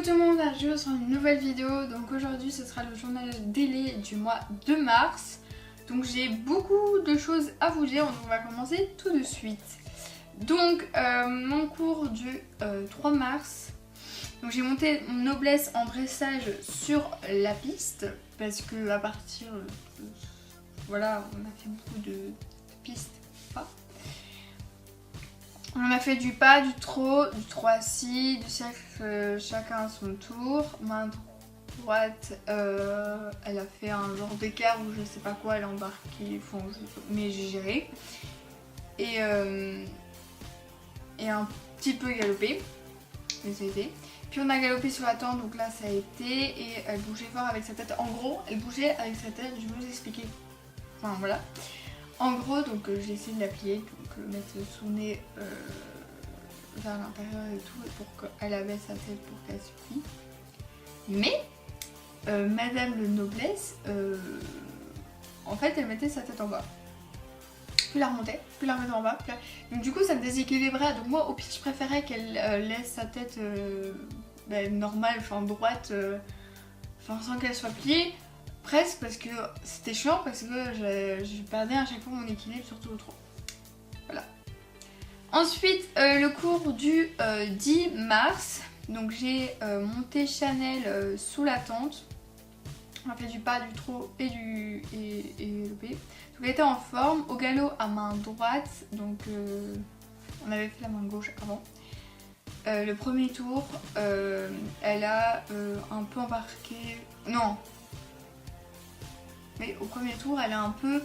tout le monde, je sur une nouvelle vidéo. Donc aujourd'hui ce sera le journal délai du mois de mars. Donc j'ai beaucoup de choses à vous dire, donc on va commencer tout de suite. Donc mon cours du 3 mars, donc j'ai monté mon noblesse en dressage sur la piste. Parce que à partir, voilà, on a fait beaucoup de pistes pas. On a fait du pas, du trot, du trot assis, du cercle chacun à son tour. Main droite, elle a fait un genre d'écart ou je sais pas quoi, elle a embarqué, mais j'ai géré. Et un petit peu galopé, mais ça a été. Puis on a galopé sur la tente, donc là ça a été, et elle bougeait fort avec sa tête. En gros, elle bougeait avec sa tête, je vais vous expliquer. Enfin voilà. En gros, donc j'ai essayé de la plier, donc mettre son nez vers l'intérieur et tout, pour qu'elle abaisse sa tête pour qu'elle se plie. Mais Madame le Noblesse, en fait, elle mettait sa tête en bas. Puis la remontait, puis la remettait en bas. Donc du coup, ça me déséquilibrait. Donc moi, au pire, je préférais qu'elle laisse sa tête normale, enfin droite, sans qu'elle soit pliée. Presque, parce que c'était chiant, parce que je perdais à chaque fois mon équilibre, surtout au trot. Voilà. Ensuite, le cours du 10 mars, donc j'ai monté Chanel sous la tente. On a fait du pas, du trot et le P. Donc elle était en forme, au galop à main droite, donc on avait fait la main gauche avant. Le premier tour, elle a un peu embarqué... Non. Mais au premier tour, elle a un peu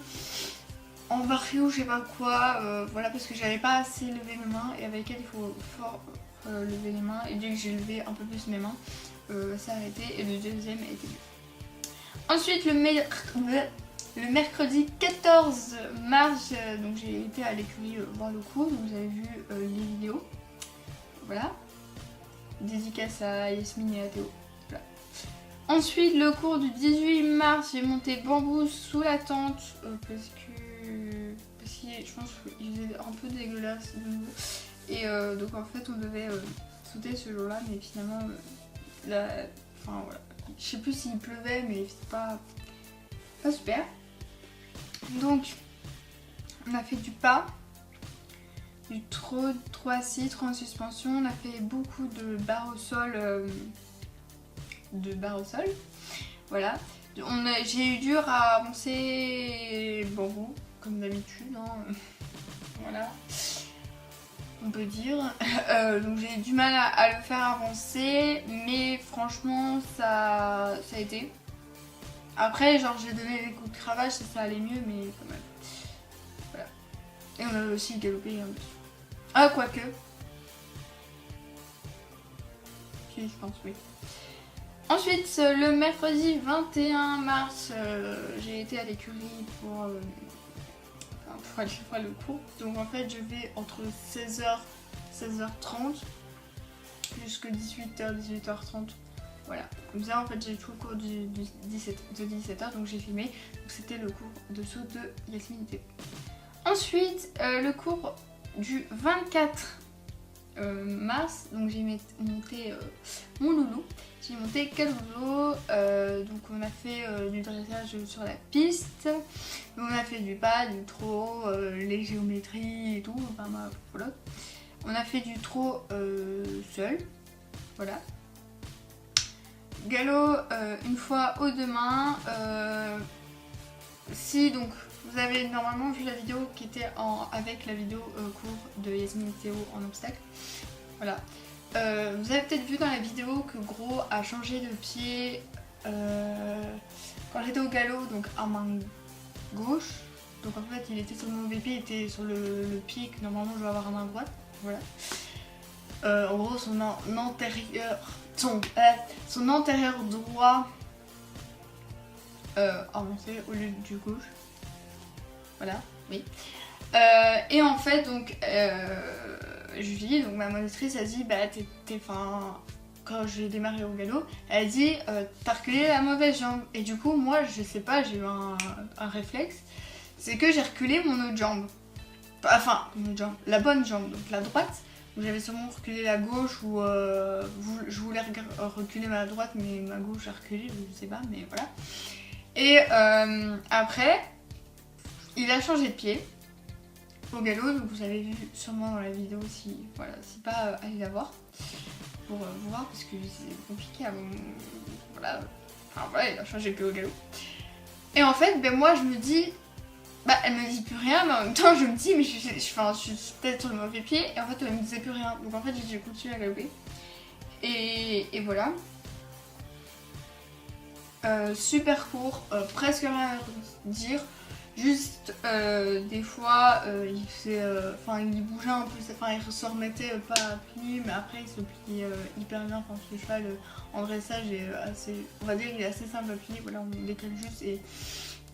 embarqué ou je sais pas quoi, voilà, parce que j'avais pas assez levé mes mains et avec elle il faut fort lever les mains, et dès que j'ai levé un peu plus mes mains, ça a arrêté et le deuxième a été mieux. Ensuite le mercredi 14 mars, donc j'ai été à l'écurie voir le cours, donc vous avez vu les vidéos, voilà, dédicace à Yasmine et à Théo. Ensuite, le cours du 18 mars, j'ai monté bambou sous la tente parce que je pense qu'il faisait un peu dégueulasse de nouveau. Et donc en fait, on devait sauter ce jour-là, mais finalement, voilà. Je sais plus s'il pleuvait, mais c'était pas super. Donc, on a fait du pas, du trot assis, trot en suspension. On a fait beaucoup de barres au sol. Voilà. J'ai eu dur à avancer bambou, comme d'habitude, hein. Voilà, on peut dire. Donc j'ai eu du mal à le faire avancer, mais franchement ça a été. Après, genre j'ai donné des coups de cravache, ça allait mieux, mais quand même. Voilà. Et on a aussi galopé un petit peu. Ah, quoique. Si, je pense, oui. Ensuite, le mercredi 21 mars, j'ai été à l'écurie pour aller faire le cours. Donc en fait, je vais entre 16h, 16h30 jusqu'à 18h, 18h30. Voilà. Comme ça, en fait, j'ai tout le cours de 17h, donc j'ai filmé. Donc c'était le cours de saut de Yasmine et Théo. Ensuite, le cours du 24 mars, donc j'ai monté mon loulou. J'ai monté Caloulo, donc on a fait du dressage sur la piste, on a fait du pas, du trot, les géométries et tout, enfin voilà. On a fait du trot seul, voilà. Galop une fois aux deux mains. Si donc vous avez normalement vu la vidéo qui était avec la vidéo cours de Yasmine et Théo en obstacle, voilà. Vous avez peut-être vu dans la vidéo que Gros a changé de pied quand j'étais au galop, donc à main gauche. Donc en fait il était sur le mauvais pied, il était sur le pied que normalement je dois avoir à main droite. Voilà. En gros son antérieur droit avancé au lieu du gauche. Voilà, oui. Et en fait donc Julie, donc ma monitrice, a dit quand j'ai démarré au galop, elle a dit t'as reculé la mauvaise jambe. Et du coup moi je sais pas, j'ai eu un réflexe, c'est que j'ai reculé mon autre jambe. Enfin, mon autre jambe, la bonne jambe, donc la droite, J'avais sûrement reculé la gauche ou je voulais reculer ma droite mais ma gauche a reculé, je sais pas, mais voilà. Et après, il a changé de pied au galop, donc vous avez vu sûrement dans la vidéo si, voilà, si pas, allez la voir pour voir parce que c'est compliqué à voilà. Enfin voilà, il a changé de pied au galop. Et en fait, ben moi je me dis, bah elle me dit plus rien, mais en même temps je me dis, mais je suis peut-être sur le mauvais pied, et en fait elle me disait plus rien. Donc en fait j'ai continué à galoper. Et voilà. Super court, presque rien à dire. Juste des fois il faisait, il bougeait un peu, il se remettait pas à plier, mais après il se plie hyper bien. Enfin ce cheval en dressage est assez, on va dire il est assez simple à plier. Voilà, on décale juste et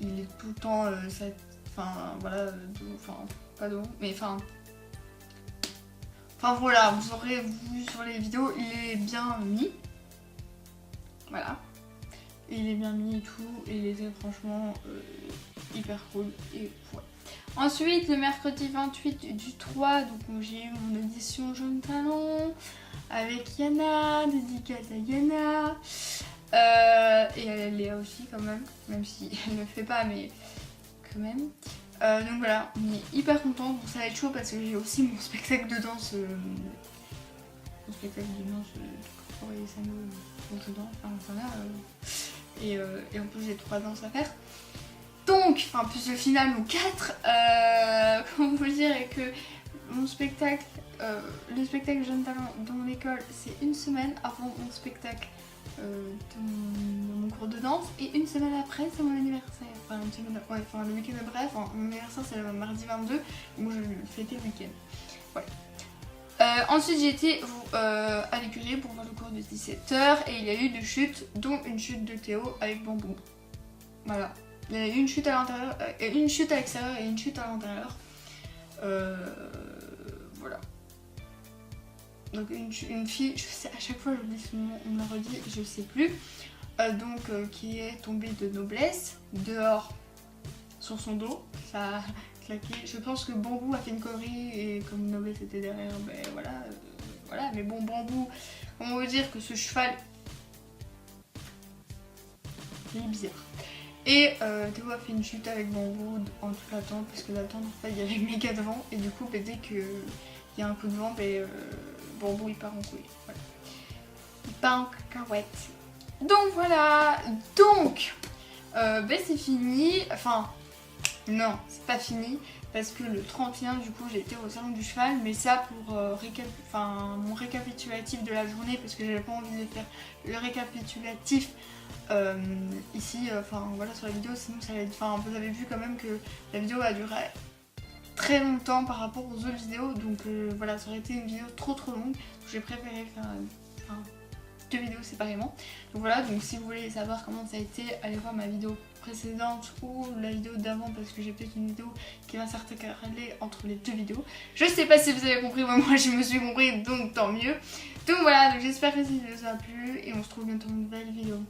il est tout le temps voilà, pas d'eau, mais enfin voilà, vous aurez vu sur les vidéos, il est bien mis. Voilà. Il est bien mis et tout, et il était franchement hyper cool. Et ouais. Ensuite, le mercredi 28 du 3, donc j'ai eu mon audition Jaune Talon avec Yana, dédicace à Yana. Et Léa aussi quand même si elle ne le fait pas, mais quand même. Donc voilà, on est hyper contents. Bon, ça va être chaud parce que j'ai aussi mon spectacle de danse. Mon spectacle de danse corporel et sango dont je danse, enfin ça va. Et en plus j'ai 3 danses à faire. Donc, plus le final ou 4, comment vous dire, est que mon spectacle, le spectacle Jeune Talent dans mon école, c'est une semaine avant mon spectacle de mon cours de danse, et une semaine après c'est mon anniversaire. Le week-end après, mon anniversaire c'est le mardi 22, donc je vais le fêter le week-end. Voilà. Ensuite j'ai été à l'écurie pour voir le cours de 17h, et il y a eu 2 chutes, dont une chute de Théo avec bambou. Voilà. Il y a eu une chute à l'intérieur, une chute à l'extérieur et une chute à l'intérieur. Voilà. Donc une fille, je sais, à chaque fois j'oublie son nom, on me l'a redit, je sais plus. Qui est tombée de noblesse, dehors, sur son dos, ça a claqué. Je pense que Bambou a fait une connerie et comme noblesse était derrière, ben voilà. Voilà, mais bon, Bambou, on va dire que ce cheval, il est bizarre. Et Théo a fait une chute avec Bambou en toute la tente, parce que la tente en fait il y avait méga de vent, et du coup dès qu'il y a un coup de vent, Bambou il part en couille. Voilà. Il part en cacahuète. Donc voilà, c'est fini. Enfin non, c'est pas fini, parce que le 31 du coup j'ai été au salon du cheval, mais ça pour mon récapitulatif de la journée, parce que j'avais pas envie de faire le récapitulatif ici, voilà, sur la vidéo, sinon ça allait être, vous avez vu quand même que la vidéo a duré très longtemps par rapport aux autres vidéos, donc voilà, ça aurait été une vidéo trop longue, j'ai préféré faire 2 vidéos séparément. Donc voilà, donc si vous voulez savoir comment ça a été, allez voir ma vidéo précédente ou la vidéo d'avant, parce que j'ai peut-être une vidéo qui va s'intercaler entre les 2 vidéos. Je sais pas si vous avez compris, mais moi je me suis compris, donc tant mieux. Donc voilà, donc j'espère que cette vidéo vous a plu et on se retrouve bientôt dans une nouvelle vidéo.